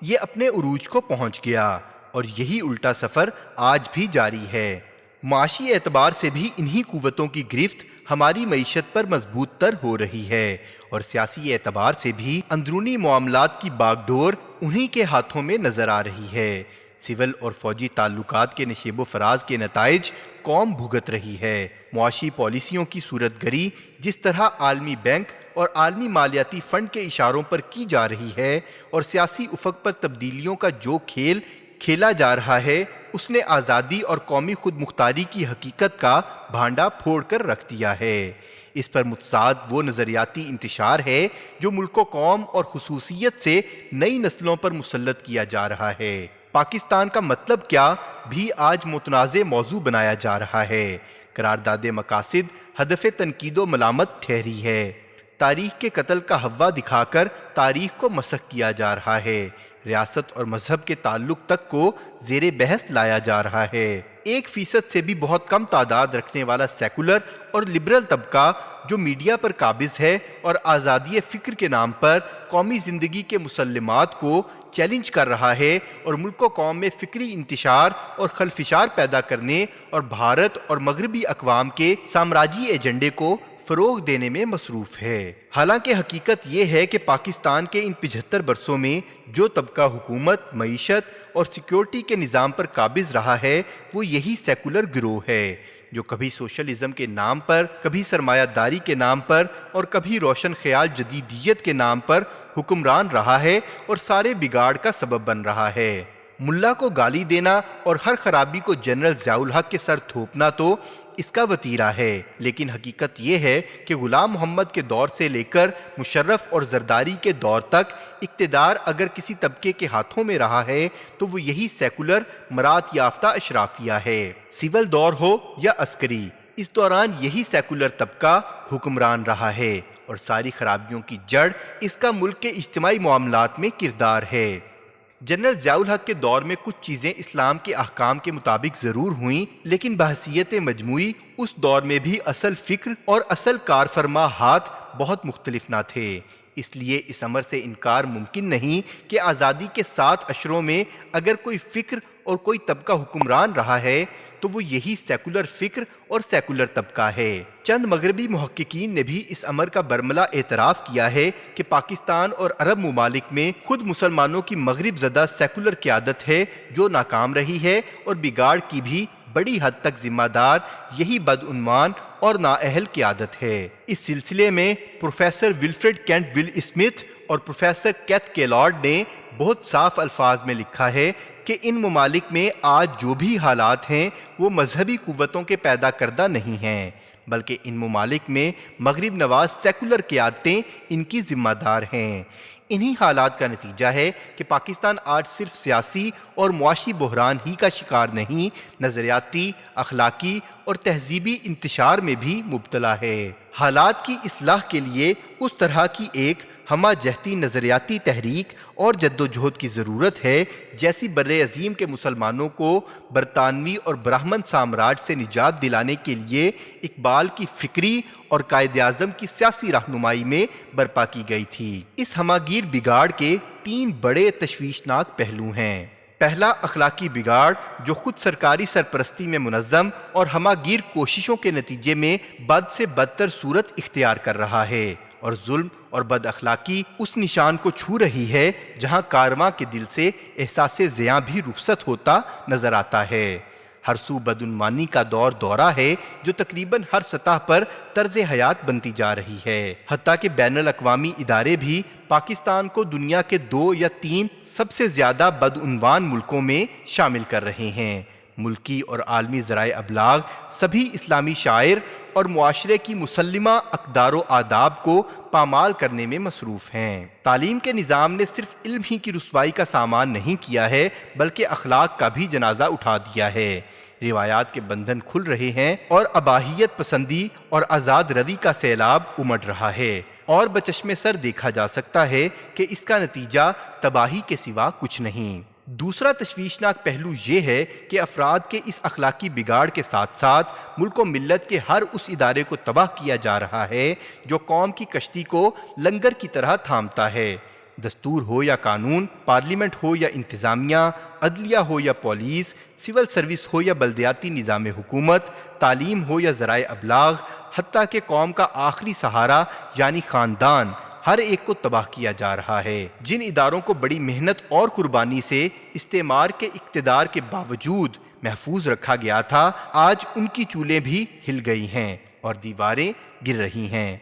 یہ اپنے عروج کو پہنچ گیا اور یہی الٹا سفر آج بھی جاری ہے۔ معاشی اعتبار سے بھی انہی قوتوں کی گرفت ہماری معیشت پر مضبوط تر ہو رہی ہے اور سیاسی اعتبار سے بھی اندرونی معاملات کی باغ ڈور انہی کے ہاتھوں میں نظر آ رہی ہے۔ سول اور فوجی تعلقات کے نشیب و فراز کے نتائج قوم بھگت رہی ہے۔ معاشی پالیسیوں کی صورت گری جس طرح عالمی بینک اور عالمی مالیاتی فنڈ کے اشاروں پر کی جا رہی ہے اور سیاسی افق پر تبدیلیوں کا جو کھیل کھیلا جا رہا ہے اس نے آزادی اور قومی خود مختاری کی حقیقت کا بھانڈا پھوڑ کر رکھ دیا ہے۔ اس پر متضاد وہ نظریاتی انتشار ہے جو ملک و قوم اور خصوصیت سے نئی نسلوں پر مسلط کیا جا رہا ہے۔ پاکستان کا مطلب کیا بھی آج متنازع موضوع بنایا جا رہا ہے۔ قرارداد مقاصد ہدف تنقید و ملامت ٹھہری ہے۔ تاریخ کے قتل کا حوا دکھا کر تاریخ کو مسخ کیا جا رہا ہے۔ ریاست اور مذہب کے تعلق تک کو زیر بحث لایا جا رہا ہے۔ 1% سے بھی بہت کم تعداد رکھنے والا سیکولر اور لبرل طبقہ جو میڈیا پر قابض ہے اور آزادی فکر کے نام پر قومی زندگی کے مسلمات کو چیلنج کر رہا ہے اور ملک و قوم میں فکری انتشار اور خلفشار پیدا کرنے اور بھارت اور مغربی اقوام کے سامراجی ایجنڈے کو فروغ دینے میں مصروف ہے۔ حالانکہ حقیقت یہ ہے کہ پاکستان کے ان 75 برسوں میں جو طبقہ حکومت، معیشت اور سیکیورٹی کے نظام پر قابض رہا ہے وہ یہی سیکولر گروہ ہے جو کبھی سوشلزم کے نام پر، کبھی سرمایہ داری کے نام پر اور کبھی روشن خیال جدیدیت کے نام پر حکمران رہا ہے اور سارے بگاڑ کا سبب بن رہا ہے۔ ملا کو گالی دینا اور ہر خرابی کو جنرل ضیاء الحق کے سر تھوپنا تو اس کا وتیرہ ہے، لیکن حقیقت یہ ہے کہ غلام محمد کے دور سے لے کر مشرف اور زرداری کے دور تک اقتدار اگر کسی طبقے کے ہاتھوں میں رہا ہے تو وہ یہی سیکولر مراد یافتہ اشرافیہ ہے۔ سول دور ہو یا عسکری، اس دوران یہی سیکولر طبقہ حکمران رہا ہے اور ساری خرابیوں کی جڑ اس کا ملک کے اجتماعی معاملات میں کردار ہے۔ جنرل ضیاء الحق کے دور میں کچھ چیزیں اسلام کے احکام کے مطابق ضرور ہوئیں لیکن بحثیت مجموعی اس دور میں بھی اصل فکر اور اصل کار فرما ہاتھ بہت مختلف نہ تھے۔ اس لیے اس امر سے انکار ممکن نہیں کہ آزادی کے 7 اشروں میں اگر کوئی فکر اور کوئی طبقہ حکمران رہا ہے تو وہ یہی سیکولر فکر اور سیکولر طبقہ ہے۔ چند مغربی محققین نے بھی اس امر کا برملا اعتراف کیا ہے کہ پاکستان اور عرب ممالک میں خود مسلمانوں کی مغرب زدہ سیکولر قیادت ہے جو ناکام رہی ہے اور بگاڑ کی بھی بڑی حد تک ذمہ دار یہی بدعنوان اور نااہل قیادت ہے۔ اس سلسلے میں پروفیسر ولفریڈ کینٹ ول اسمتھ اور پروفیسر کیتھ کیلارڈ نے بہت صاف الفاظ میں لکھا ہے کہ ان ممالک میں آج جو بھی حالات ہیں وہ مذہبی قوتوں کے پیدا کردہ نہیں ہیں بلکہ ان ممالک میں مغرب نواز سیکولر قیادتیں ان کی ذمہ دار ہیں۔ انہی حالات کا نتیجہ ہے کہ پاکستان آج صرف سیاسی اور معاشی بحران ہی کا شکار نہیں، نظریاتی، اخلاقی اور تہذیبی انتشار میں بھی مبتلا ہے۔ حالات کی اصلاح کے لیے اس طرح کی ایک ہمہ جہتی نظریاتی تحریک اور جدوجہد کی ضرورت ہے جیسی بر عظیم کے مسلمانوں کو برطانوی اور برہمن سامراج سے نجات دلانے کے لیے اقبال کی فکری اور قائد اعظم کی سیاسی رہنمائی میں برپا کی گئی تھی۔ اس ہمہ گیر بگاڑ کے 3 بڑے تشویشناک پہلو ہیں۔ پہلا، اخلاقی بگاڑ جو خود سرکاری سرپرستی میں منظم اور ہمہ گیر کوششوں کے نتیجے میں بد سے بدتر صورت اختیار کر رہا ہے، اور ظلم اور بد اخلاقی اس نشان کو چھو رہی ہے جہاں کارواں کے دل سے احساس زیاں بھی رخصت ہوتا نظر آتا ہے۔ ہر سو بدعنوانی کا دورہ ہے جو تقریباً ہر سطح پر طرز حیات بنتی جا رہی ہے، حتیٰ کہ بین الاقوامی ادارے بھی پاکستان کو دنیا کے 2 یا 3 سب سے زیادہ بدعنوان ملکوں میں شامل کر رہے ہیں۔ ملکی اور عالمی ذرائع ابلاغ سبھی اسلامی شاعر اور معاشرے کی مسلمہ اقدار و آداب کو پامال کرنے میں مصروف ہیں۔ تعلیم کے نظام نے صرف علم ہی کی رسوائی کا سامان نہیں کیا ہے بلکہ اخلاق کا بھی جنازہ اٹھا دیا ہے۔ روایات کے بندھن کھل رہے ہیں اور اباحیت پسندی اور آزاد روی کا سیلاب امڈ رہا ہے، اور بچشمے سر دیکھا جا سکتا ہے کہ اس کا نتیجہ تباہی کے سوا کچھ نہیں۔ دوسرا تشویشناک پہلو یہ ہے کہ افراد کے اس اخلاقی بگاڑ کے ساتھ ساتھ ملک و ملت کے ہر اس ادارے کو تباہ کیا جا رہا ہے جو قوم کی کشتی کو لنگر کی طرح تھامتا ہے۔ دستور ہو یا قانون، پارلیمنٹ ہو یا انتظامیہ، عدلیہ ہو یا پولیس، سول سروس ہو یا بلدیاتی نظام حکومت، تعلیم ہو یا ذرائع ابلاغ، حتیٰ کہ قوم کا آخری سہارا یعنی خاندان، ہر ایک کو تباہ کیا جا رہا ہے۔ جن اداروں کو بڑی محنت اور قربانی سے استعمار کے اقتدار کے باوجود محفوظ رکھا گیا تھا، آج ان کی چولیں بھی ہل گئی ہیں اور دیواریں گر رہی ہیں۔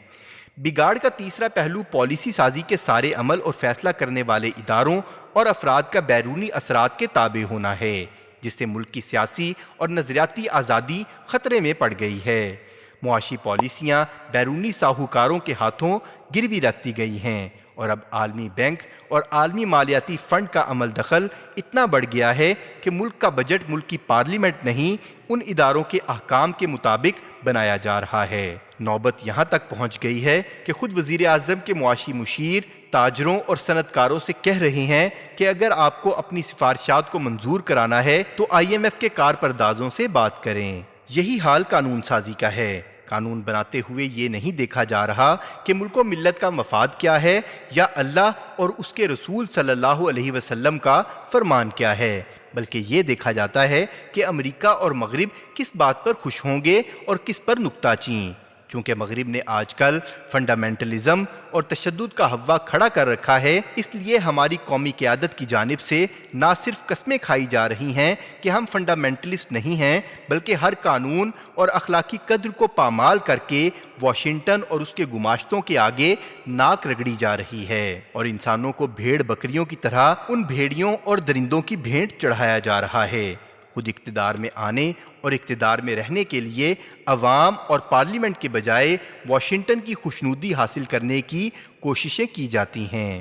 بگاڑ کا تیسرا پہلو پالیسی سازی کے سارے عمل اور فیصلہ کرنے والے اداروں اور افراد کا بیرونی اثرات کے تابع ہونا ہے، جس سے ملک کی سیاسی اور نظریاتی آزادی خطرے میں پڑ گئی ہے۔ معاشی پالیسیاں بیرونی ساہوکاروں کے ہاتھوں گروی رکھ دی گئی ہیں، اور اب عالمی بینک اور عالمی مالیاتی فنڈ کا عمل دخل اتنا بڑھ گیا ہے کہ ملک کا بجٹ ملک کی پارلیمنٹ نہیں، ان اداروں کے احکام کے مطابق بنایا جا رہا ہے۔ نوبت یہاں تک پہنچ گئی ہے کہ خود وزیر اعظم کے معاشی مشیر تاجروں اور صنعت کاروں سے کہہ رہے ہیں کہ اگر آپ کو اپنی سفارشات کو منظور کرانا ہے تو IMF کے کارپردازوں سے بات کریں۔ یہی حال قانون سازی کا ہے۔ قانون بناتے ہوئے یہ نہیں دیکھا جا رہا کہ ملک و ملت کا مفاد کیا ہے یا اللہ اور اس کے رسول صلی اللہ علیہ وسلم کا فرمان کیا ہے، بلکہ یہ دیکھا جاتا ہے کہ امریکہ اور مغرب کس بات پر خوش ہوں گے اور کس پر نکتہ چین۔ چونکہ مغرب نے آج کل فنڈامنٹلزم اور تشدد کا ہوا کھڑا کر رکھا ہے، اس لیے ہماری قومی قیادت کی جانب سے نہ صرف قسمیں کھائی جا رہی ہیں کہ ہم فنڈامنٹلسٹ نہیں ہیں، بلکہ ہر قانون اور اخلاقی قدر کو پامال کر کے واشنگٹن اور اس کے گماشتوں کے آگے ناک رگڑی جا رہی ہے، اور انسانوں کو بھیڑ بکریوں کی طرح ان بھیڑیوں اور درندوں کی بھینٹ چڑھایا جا رہا ہے۔ خود اقتدار میں آنے اور اقتدار میں رہنے کے لیے عوام اور پارلیمنٹ کے بجائے واشنگٹن کی خوشنودی حاصل کرنے کی کوششیں کی جاتی ہیں۔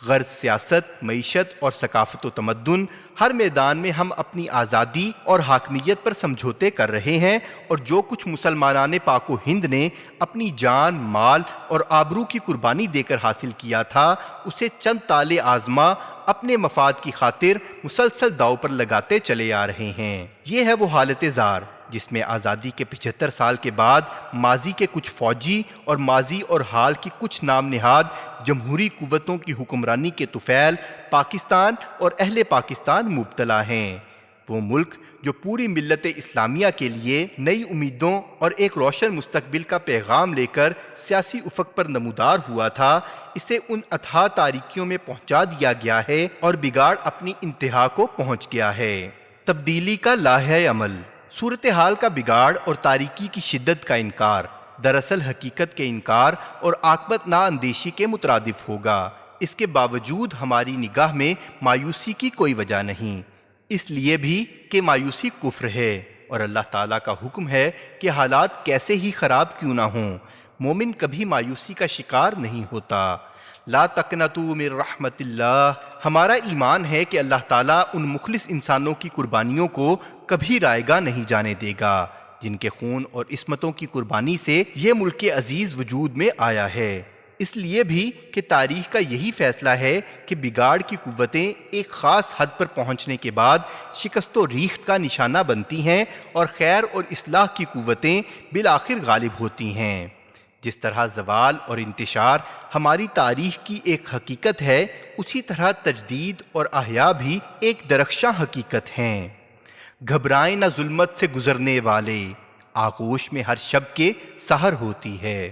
غرض سیاست، معیشت اور ثقافت و تمدن، ہر میدان میں ہم اپنی آزادی اور حاکمیت پر سمجھوتے کر رہے ہیں، اور جو کچھ مسلمانان پاک و ہند نے اپنی جان، مال اور آبرو کی قربانی دے کر حاصل کیا تھا، اسے چند تالے آزما اپنے مفاد کی خاطر مسلسل داؤ پر لگاتے چلے آ رہے ہیں۔ یہ ہے وہ حالت زار جس میں آزادی کے 75 سال کے بعد ماضی کے کچھ فوجی اور ماضی اور حال کی کچھ نام نہاد جمہوری قوتوں کی حکمرانی کے طفیل پاکستان اور اہل پاکستان مبتلا ہیں۔ وہ ملک جو پوری ملت اسلامیہ کے لیے نئی امیدوں اور ایک روشن مستقبل کا پیغام لے کر سیاسی افق پر نمودار ہوا تھا، اسے ان اتھاہ تاریکیوں میں پہنچا دیا گیا ہے اور بگاڑ اپنی انتہا کو پہنچ گیا ہے۔ تبدیلی کا لاحہ عمل، صورتحال کا بگاڑ اور تاریکی کی شدت کا انکار دراصل حقیقت کے انکار اور عاقبت نا اندیشی کے مترادف ہوگا۔ اس کے باوجود ہماری نگاہ میں مایوسی کی کوئی وجہ نہیں، اس لیے بھی کہ مایوسی کفر ہے، اور اللہ تعالیٰ کا حکم ہے کہ حالات کیسے ہی خراب کیوں نہ ہوں، مومن کبھی مایوسی کا شکار نہیں ہوتا۔ لا تقنطوا من رحمت اللہ، ہمارا ایمان ہے کہ اللہ تعالیٰ ان مخلص انسانوں کی قربانیوں کو کبھی رائے گاہ نہیں جانے دے گا جن کے خون اور عصمتوں کی قربانی سے یہ ملک عزیز وجود میں آیا ہے۔ اس لیے بھی کہ تاریخ کا یہی فیصلہ ہے کہ بگاڑ کی قوتیں ایک خاص حد پر پہنچنے کے بعد شکست و ریخت کا نشانہ بنتی ہیں اور خیر اور اصلاح کی قوتیں بالآخر غالب ہوتی ہیں۔ جس طرح زوال اور انتشار ہماری تاریخ کی ایک حقیقت ہے، اسی طرح تجدید اور احیاء بھی ایک درخشاں حقیقت ہیں۔ گھبرائیں نہ ظلمت سے گزرنے والے، آغوش میں ہر شب کے سحر ہوتی ہے۔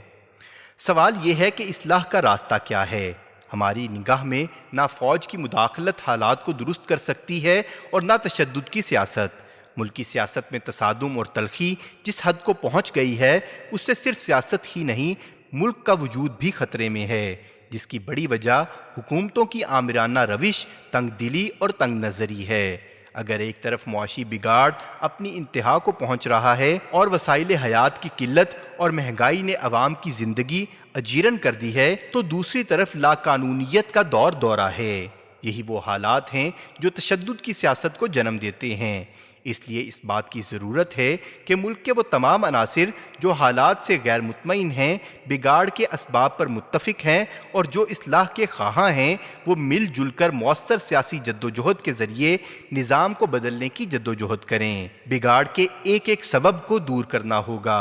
سوال یہ ہے کہ اصلاح کا راستہ کیا ہے؟ ہماری نگاہ میں نہ فوج کی مداخلت حالات کو درست کر سکتی ہے اور نہ تشدد کی سیاست۔ ملکی سیاست میں تصادم اور تلخی جس حد کو پہنچ گئی ہے، اس سے صرف سیاست ہی نہیں، ملک کا وجود بھی خطرے میں ہے، جس کی بڑی وجہ حکومتوں کی آمرانہ روش، تنگ دلی اور تنگ نظری ہے۔ اگر ایک طرف معاشی بگاڑ اپنی انتہا کو پہنچ رہا ہے اور وسائل حیات کی قلت اور مہنگائی نے عوام کی زندگی اجیرن کر دی ہے، تو دوسری طرف لا قانونیت کا دور دورہ ہے۔ یہی وہ حالات ہیں جو تشدد کی سیاست کو جنم دیتے ہیں۔ اس لیے اس بات کی ضرورت ہے کہ ملک کے وہ تمام عناصر جو حالات سے غیر مطمئن ہیں، بگاڑ کے اسباب پر متفق ہیں اور جو اصلاح کے خواہاں ہیں، وہ مل جل کر مؤثر سیاسی جدوجہد کے ذریعے نظام کو بدلنے کی جدوجہد کریں۔ بگاڑ کے ایک ایک سبب کو دور کرنا ہوگا،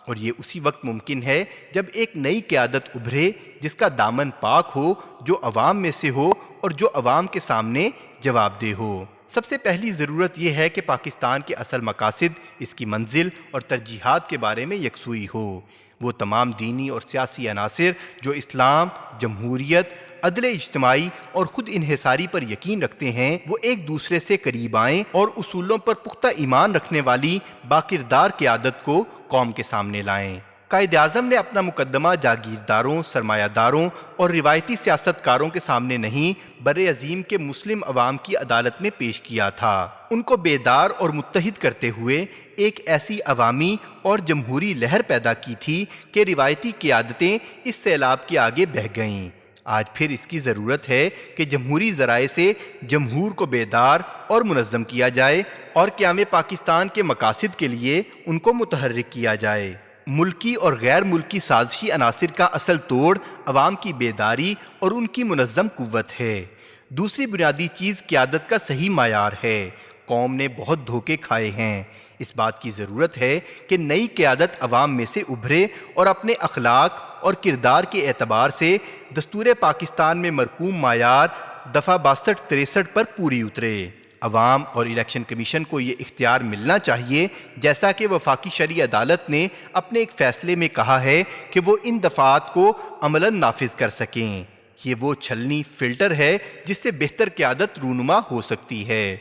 اور یہ اسی وقت ممکن ہے جب ایک نئی قیادت ابھرے جس کا دامن پاک ہو، جو عوام میں سے ہو اور جو عوام کے سامنے جواب دہ ہو۔ سب سے پہلی ضرورت یہ ہے کہ پاکستان کے اصل مقاصد، اس کی منزل اور ترجیحات کے بارے میں یکسوئی ہو۔ وہ تمام دینی اور سیاسی عناصر جو اسلام، جمہوریت، عدل اجتماعی اور خود انحصاری پر یقین رکھتے ہیں، وہ ایک دوسرے سے قریب آئیں اور اصولوں پر پختہ ایمان رکھنے والی باکردار قیادت کو قوم کے سامنے لائیں۔ قائد اعظم نے اپنا مقدمہ جاگیرداروں، سرمایہ داروں اور روایتی سیاست کاروں کے سامنے نہیں، بر عظیم کے مسلم عوام کی عدالت میں پیش کیا تھا۔ ان کو بیدار اور متحد کرتے ہوئے ایک ایسی عوامی اور جمہوری لہر پیدا کی تھی کہ روایتی قیادتیں اس سیلاب کے آگے بہہ گئیں۔ آج پھر اس کی ضرورت ہے کہ جمہوری ذرائع سے جمہور کو بیدار اور منظم کیا جائے اور قیام پاکستان کے مقاصد کے لیے ان کو متحرک کیا جائے۔ ملکی اور غیر ملکی سازشی عناصر کا اصل توڑ عوام کی بیداری اور ان کی منظم قوت ہے۔ دوسری بنیادی چیز قیادت کا صحیح معیار ہے۔ قوم نے بہت دھوکے کھائے ہیں۔ اس بات کی ضرورت ہے کہ نئی قیادت عوام میں سے ابھرے اور اپنے اخلاق اور کردار کے اعتبار سے دستور پاکستان میں مرقوم معیار دفعہ 62-63 پر پوری اترے۔ عوام اور الیکشن کمیشن کو یہ اختیار ملنا چاہیے، جیسا کہ وفاقی شرعی عدالت نے اپنے ایک فیصلے میں کہا ہے کہ وہ ان دفعات کو عملاً نافذ کر سکیں۔ یہ وہ چھلنی فلٹر ہے جس سے بہتر قیادت رونما ہو سکتی ہے۔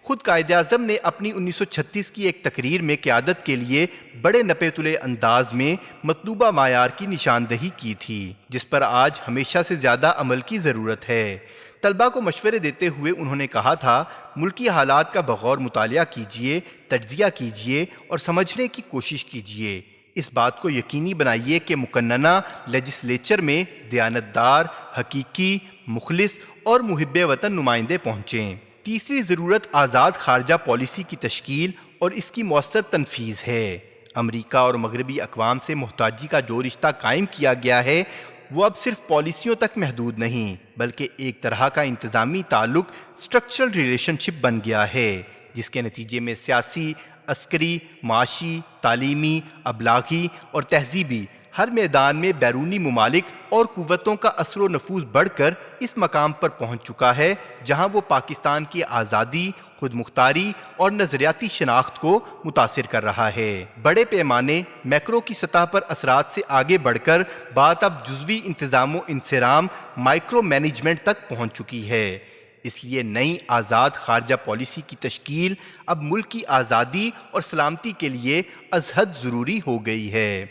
خود قائد اعظم نے اپنی 1936 کی ایک تقریر میں قیادت کے لیے بڑے نپے تلے انداز میں مطلوبہ معیار کی نشاندہی کی تھی، جس پر آج ہمیشہ سے زیادہ عمل کی ضرورت ہے۔ طلباء کو مشورے دیتے ہوئے انہوں نے کہا تھا، ملکی حالات کا بغور مطالعہ کیجیے، تجزیہ کیجیے اور سمجھنے کی کوشش کیجیے۔ اس بات کو یقینی بنائیے کہ مقننہ لیجسلیچر میں دیانتدار، حقیقی، مخلص اور محب وطن نمائندے پہنچیں۔ تیسری ضرورت آزاد خارجہ پالیسی کی تشکیل اور اس کی مؤثر تنفیذ ہے۔ امریکہ اور مغربی اقوام سے محتاجی کا جو رشتہ قائم کیا گیا ہے، وہ اب صرف پالیسیوں تک محدود نہیں، بلکہ ایک طرح کا انتظامی تعلق، اسٹرکچرل ریلیشن شپ بن گیا ہے، جس کے نتیجے میں سیاسی، عسکری، معاشی، تعلیمی، ابلاغی اور تہذیبی ہر میدان میں بیرونی ممالک اور قوتوں کا اثر و نفوذ بڑھ کر اس مقام پر پہنچ چکا ہے جہاں وہ پاکستان کی آزادی، خود مختاری اور نظریاتی شناخت کو متاثر کر رہا ہے۔ بڑے پیمانے میکرو کی سطح پر اثرات سے آگے بڑھ کر بات اب جزوی انتظام و انصرام، مائکرو مینجمنٹ تک پہنچ چکی ہے۔ اس لیے نئی آزاد خارجہ پالیسی کی تشکیل اب ملک کی آزادی اور سلامتی کے لیے از حد ضروری ہو گئی ہے۔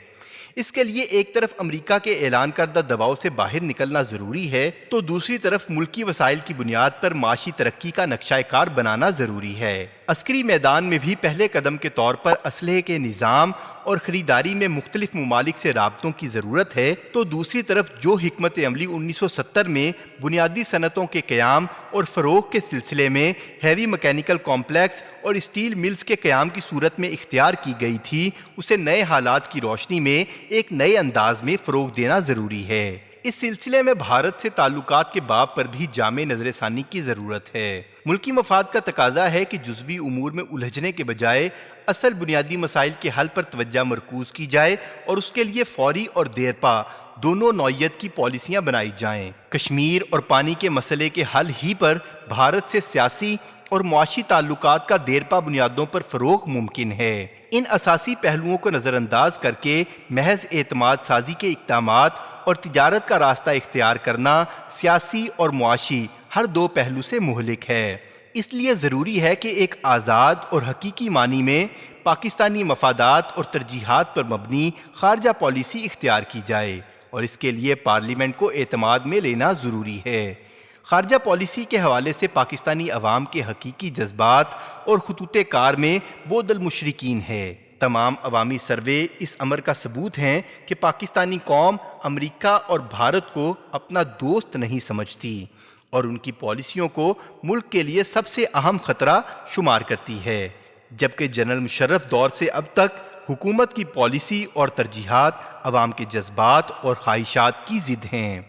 اس کے لیے ایک طرف امریکہ کے اعلان کردہ دباؤ سے باہر نکلنا ضروری ہے، تو دوسری طرف ملکی وسائل کی بنیاد پر معاشی ترقی کا نقشہ کار بنانا ضروری ہے۔ عسکری میدان میں بھی پہلے قدم کے طور پر اسلحے کے نظام اور خریداری میں مختلف ممالک سے رابطوں کی ضرورت ہے، تو دوسری طرف جو حکمت عملی 1970 میں بنیادی صنعتوں کے قیام اور فروغ کے سلسلے میں ہیوی میکینیکل کمپلیکس اور اسٹیل ملز کے قیام کی صورت میں اختیار کی گئی تھی، اسے نئے حالات کی روشنی میں ایک نئے انداز میں فروغ دینا ضروری ہے۔ اس سلسلے میں بھارت سے تعلقات کے باب پر بھی جامع نظر ثانی کی ضرورت ہے۔ ملکی مفاد کا تقاضا ہے کہ جزوی امور میں الجھنے کے بجائے اصل بنیادی مسائل کے حل پر توجہ مرکوز کی جائے اور اس کے لیے فوری اور دیرپا دونوں نوعیت کی پالیسیاں بنائی جائیں۔ کشمیر اور پانی کے مسئلے کے حل ہی پر بھارت سے سیاسی اور معاشی تعلقات کا دیرپا بنیادوں پر فروغ ممکن ہے۔ ان اساسی پہلوؤں کو نظر انداز کر کے محض اعتماد سازی کے اقدامات اور تجارت کا راستہ اختیار کرنا سیاسی اور معاشی ہر دو پہلو سے مہلک ہے۔ اس لیے ضروری ہے کہ ایک آزاد اور حقیقی معنی میں پاکستانی مفادات اور ترجیحات پر مبنی خارجہ پالیسی اختیار کی جائے، اور اس کے لیے پارلیمنٹ کو اعتماد میں لینا ضروری ہے۔ خارجہ پالیسی کے حوالے سے پاکستانی عوام کے حقیقی جذبات اور خطوط کار میں بود المشرکین ہے۔ تمام عوامی سروے اس امر کا ثبوت ہیں کہ پاکستانی قوم امریکہ اور بھارت کو اپنا دوست نہیں سمجھتی اور ان کی پالیسیوں کو ملک کے لیے سب سے اہم خطرہ شمار کرتی ہے، جبکہ جنرل مشرف دور سے اب تک حکومت کی پالیسی اور ترجیحات عوام کے جذبات اور خواہشات کی ضد ہیں۔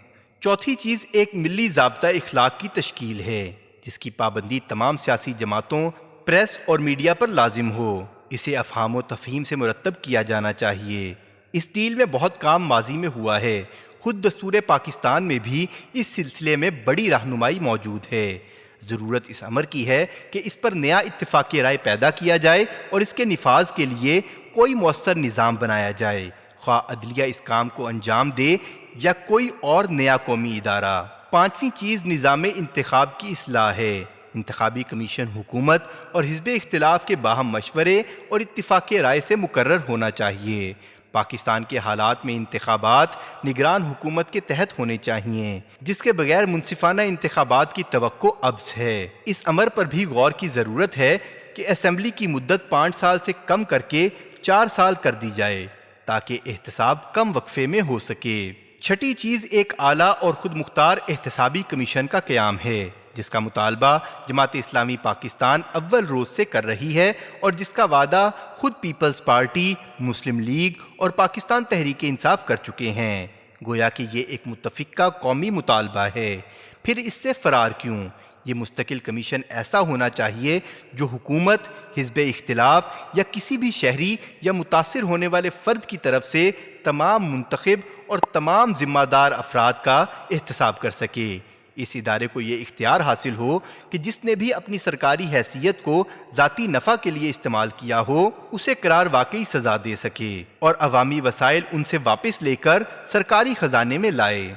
چوتھی چیز ایک ملی ضابطہ اخلاق کی تشکیل ہے، جس کی پابندی تمام سیاسی جماعتوں، پریس اور میڈیا پر لازم ہو۔ اسے افہام و تفہیم سے مرتب کیا جانا چاہیے۔ اس ڈیل میں بہت کام ماضی میں ہوا ہے، خود دستور پاکستان میں بھی اس سلسلے میں بڑی رہنمائی موجود ہے۔ ضرورت اس امر کی ہے کہ اس پر نیا اتفاق رائے پیدا کیا جائے اور اس کے نفاذ کے لیے کوئی مؤثر نظام بنایا جائے، خواہ عدلیہ اس کام کو انجام دے یا کوئی اور نیا قومی ادارہ۔ پانچویں چیز نظام انتخاب کی اصلاح ہے۔ انتخابی کمیشن حکومت اور حزب اختلاف کے باہم مشورے اور اتفاق رائے سے مقرر ہونا چاہیے۔ پاکستان کے حالات میں انتخابات نگران حکومت کے تحت ہونے چاہیے، جس کے بغیر منصفانہ انتخابات کی توقع عبث ہے۔ اس امر پر بھی غور کی ضرورت ہے کہ اسمبلی کی مدت 5 سال سے کم کر کے 4 سال کر دی جائے تاکہ احتساب کم وقفے میں ہو سکے۔ چھٹی چیز ایک اعلیٰ اور خود مختار احتسابی کمیشن کا قیام ہے، جس کا مطالبہ جماعت اسلامی پاکستان اول روز سے کر رہی ہے اور جس کا وعدہ خود پیپلز پارٹی، مسلم لیگ اور پاکستان تحریک انصاف کر چکے ہیں۔ گویا کہ یہ ایک متفقہ قومی مطالبہ ہے، پھر اس سے فرار کیوں؟ یہ مستقل کمیشن ایسا ہونا چاہیے جو حکومت، حزب اختلاف یا کسی بھی شہری یا متاثر ہونے والے فرد کی طرف سے تمام منتخب اور تمام ذمہ دار افراد کا احتساب کر سکے۔ اس ادارے کو یہ اختیار حاصل ہو کہ جس نے بھی اپنی سرکاری حیثیت کو ذاتی نفع کے لیے استعمال کیا ہو، اسے قرار واقعی سزا دے سکے اور عوامی وسائل ان سے واپس لے کر سرکاری خزانے میں لائے۔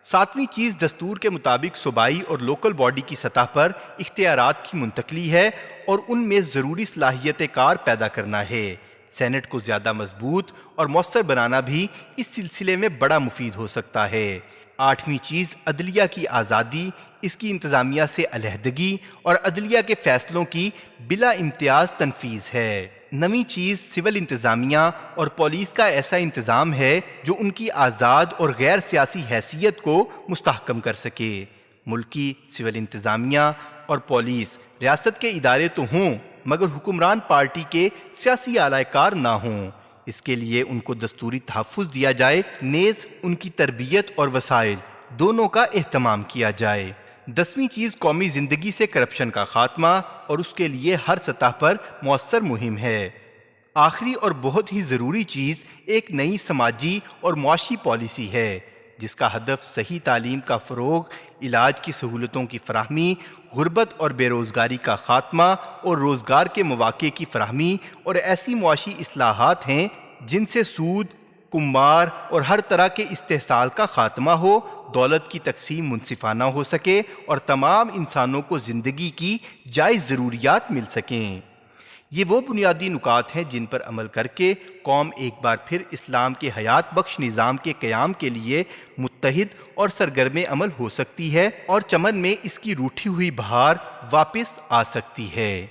ساتویں چیز دستور کے مطابق صوبائی اور لوکل باڈی کی سطح پر اختیارات کی منتقلی ہے اور ان میں ضروری صلاحیت کار پیدا کرنا ہے۔ سینٹ کو زیادہ مضبوط اور مؤثر بنانا بھی اس سلسلے میں بڑا مفید ہو سکتا ہے۔ آٹھویں چیز عدلیہ کی آزادی، اس کی انتظامیہ سے علیحدگی اور عدلیہ کے فیصلوں کی بلا امتیاز تنفیذ ہے۔ نویں چیز سول انتظامیہ اور پولیس کا ایسا انتظام ہے جو ان کی آزاد اور غیر سیاسی حیثیت کو مستحکم کر سکے۔ ملکی سول انتظامیہ اور پولیس ریاست کے ادارے تو ہوں مگر حکمران پارٹی کے سیاسی اعلی کار نہ ہوں۔ اس کے لیے ان کو دستوری تحفظ دیا جائے، نیز ان کی تربیت اور وسائل دونوں کا اہتمام کیا جائے۔ 10ویں چیز قومی زندگی سے کرپشن کا خاتمہ اور اس کے لیے ہر سطح پر مؤثر مہم ہے۔ آخری اور بہت ہی ضروری چیز ایک نئی سماجی اور معاشی پالیسی ہے جس کا ہدف صحیح تعلیم کا فروغ، علاج کی سہولتوں کی فراہمی، غربت اور بے روزگاری کا خاتمہ اور روزگار کے مواقع کی فراہمی اور ایسی معاشی اصلاحات ہیں جن سے سود، قمار اور ہر طرح کے استحصال کا خاتمہ ہو، دولت کی تقسیم منصفانہ ہو سکے اور تمام انسانوں کو زندگی کی جائز ضروریات مل سکیں۔ یہ وہ بنیادی نکات ہیں جن پر عمل کر کے قوم ایک بار پھر اسلام کے حیات بخش نظام کے قیام کے لیے متحد اور سرگرم عمل ہو سکتی ہے اور چمن میں اس کی روٹھی ہوئی بہار واپس آ سکتی ہے۔